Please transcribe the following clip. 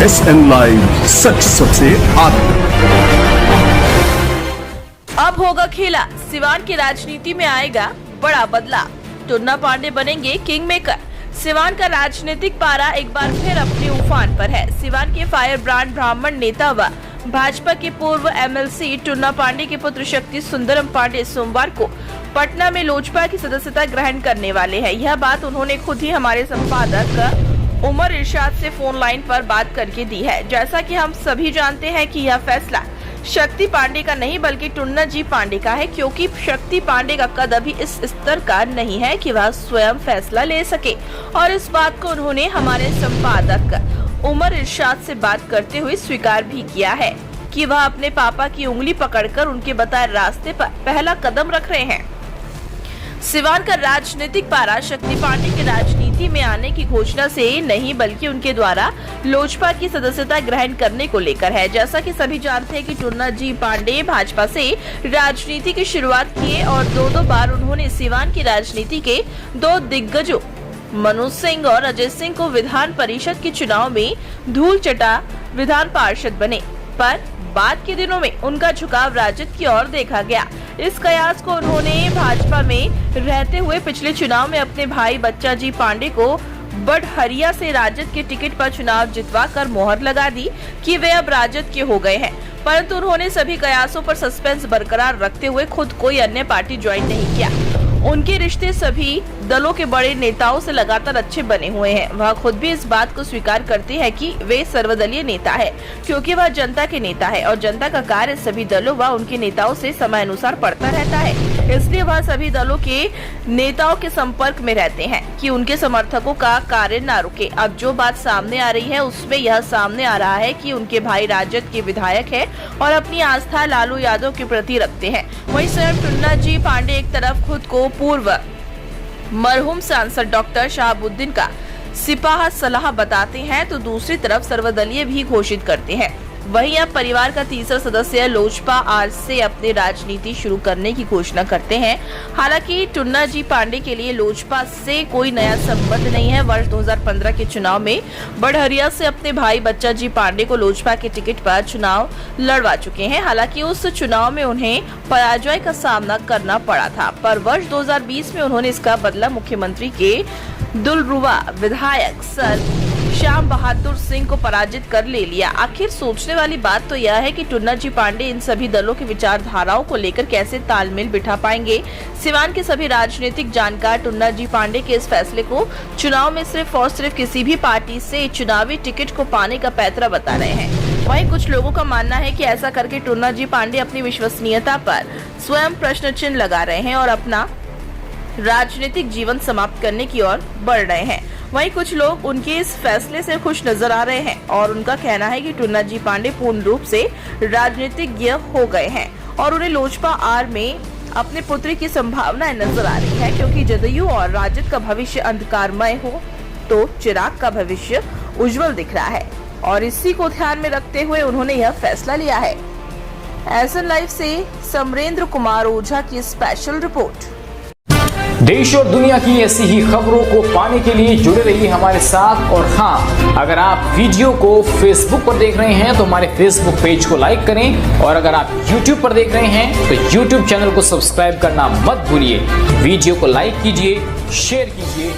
SN live, सच सबसे आगे। अब होगा खेला, सिवान की राजनीति में आएगा बड़ा बदलाव, टुन्ना पांडे बनेंगे किंग मेकर। सिवान का राजनीतिक पारा एक बार फिर अपने उफान पर है। सिवान के फायर ब्रांड ब्राह्मण नेता व भाजपा के पूर्व MLC टुन्ना पांडे के पुत्र शक्ति सुंदरम पांडे सोमवार को पटना में लोजपा की सदस्यता ग्रहण करने वाले हैं। यह बात उन्होंने खुद ही हमारे संपादक उमर इरशाद से फोन लाइन पर बात करके दी है। जैसा कि हम सभी जानते हैं कि यह फैसला शक्ति पांडे का नहीं बल्कि टुन्ना जी पांडे का है, क्योंकि शक्ति पांडे का कद अभी इस स्तर का नहीं है कि वह स्वयं फैसला ले सके। और इस बात को उन्होंने हमारे संपादक उमर इरशाद से बात करते हुए स्वीकार भी किया है कि वह अपने पापा की उंगली पकड़कर उनके बताए रास्ते पर पहला कदम रख रहे हैं। सिवान का राजनीतिक पारा शक्ति पांडे के राजनीति में आने की घोषणा से नहीं बल्कि उनके द्वारा लोजपा की सदस्यता ग्रहण करने को लेकर है। जैसा कि सभी जानते हैं कि टुन्ना जी पांडे भाजपा से राजनीति की शुरुआत किए और दो बार उन्होंने सिवान की राजनीति के दो दिग्गजों मनोज सिंह और अजय सिंह को विधान परिषद के चुनाव में धूल चटा विधान पार्षद बने, पर बाद के दिनों में उनका झुकाव राजद की ओर देखा गया। इस कयास को उन्होंने भाजपा में रहते हुए पिछले चुनाव में अपने भाई बच्चा जी पांडे को बड़हरिया से राजद के टिकट पर चुनाव जितवा कर मोहर लगा दी कि वे अब राजद के हो गए हैं, परंतु उन्होंने सभी कयासों पर सस्पेंस बरकरार रखते हुए खुद कोई अन्य पार्टी ज्वाइन नहीं किया। उनके रिश्ते सभी दलों के बड़े नेताओं से लगातार अच्छे बने हुए हैं। वह खुद भी इस बात को स्वीकार करते हैं कि वे सर्वदलीय नेता है, क्योंकि वह जनता के नेता है और जनता का कार्य सभी दलों व उनके नेताओं से समय अनुसार पड़ता रहता है। इसलिए वह सभी दलों के नेताओं के संपर्क में रहते हैं कि उनके समर्थकों का कार्य न रुके। अब जो बात सामने आ रही है उसमें यह सामने आ रहा है कि उनके भाई राजद के विधायक है और अपनी आस्था लालू यादव के प्रति रखते हैं। वहीं स्वयं टुन्ना जी पांडे एक तरफ खुद को पूर्व मरहूम सांसद डॉक्टर शहाबुद्दीन का सिपाह सलाह बताते हैं तो दूसरी तरफ सर्वदलीय भी घोषित करते हैं। वहीं अब परिवार का तीसरा सदस्य लोजपा आज से अपनी राजनीति शुरू करने की घोषणा करते हैं। हालांकि टुन्ना जी पांडे के लिए लोजपा से कोई नया संबंध नहीं है। वर्ष 2015 के चुनाव में बड़हरिया से अपने भाई बच्चा जी पांडे को लोजपा के टिकट पर चुनाव लड़वा चुके हैं। हालांकि उस चुनाव में उन्हें पराजय का सामना करना पड़ा था, पर वर्ष 2020 में उन्होंने इसका बदला मुख्यमंत्री के दुलरुवा विधायक सर श्याम बहादुर सिंह को पराजित कर ले लिया। आखिर सोचने वाली बात तो यह है कि टुन्ना जी पांडे इन सभी दलों की विचारधाराओं को लेकर कैसे तालमेल बिठा पाएंगे। सिवान के सभी राजनीतिक जानकार टुन्ना जी पांडे के इस फैसले को चुनाव में सिर्फ और सिर्फ किसी भी पार्टी से चुनावी टिकट को पाने का पैतरा बता रहे हैं। वहीं कुछ लोगों का मानना है कि ऐसा करके टुन्ना जी पांडे अपनी विश्वसनीयता पर स्वयं प्रश्न चिन्ह लगा रहे हैं और अपना राजनीतिक जीवन समाप्त करने की ओर बढ़ रहे हैं। वहीं कुछ लोग उनके इस फैसले से खुश नजर आ रहे हैं और उनका कहना है कि टुन्ना जी पांडे पूर्ण रूप से राजनीतिज्ञ हो गए हैं और उन्हें लोजपा आर में अपने पुत्र की संभावनाएं नजर आ रही है, क्योंकि जदयू और राजद का भविष्य अंधकारमय हो तो चिराग का भविष्य उज्जवल दिख रहा है और इसी को ध्यान में रखते हुए उन्होंने यह फैसला लिया है। SN लाइव से समरेंद्र कुमार ओझा की स्पेशल रिपोर्ट। देश और दुनिया की ऐसी ही खबरों को पाने के लिए जुड़े रहिए हमारे साथ। और हाँ, अगर आप वीडियो को फेसबुक पर देख रहे हैं तो हमारे फेसबुक पेज को लाइक करें और अगर आप यूट्यूब पर देख रहे हैं तो यूट्यूब चैनल को सब्सक्राइब करना मत भूलिए। वीडियो को लाइक कीजिए, शेयर कीजिए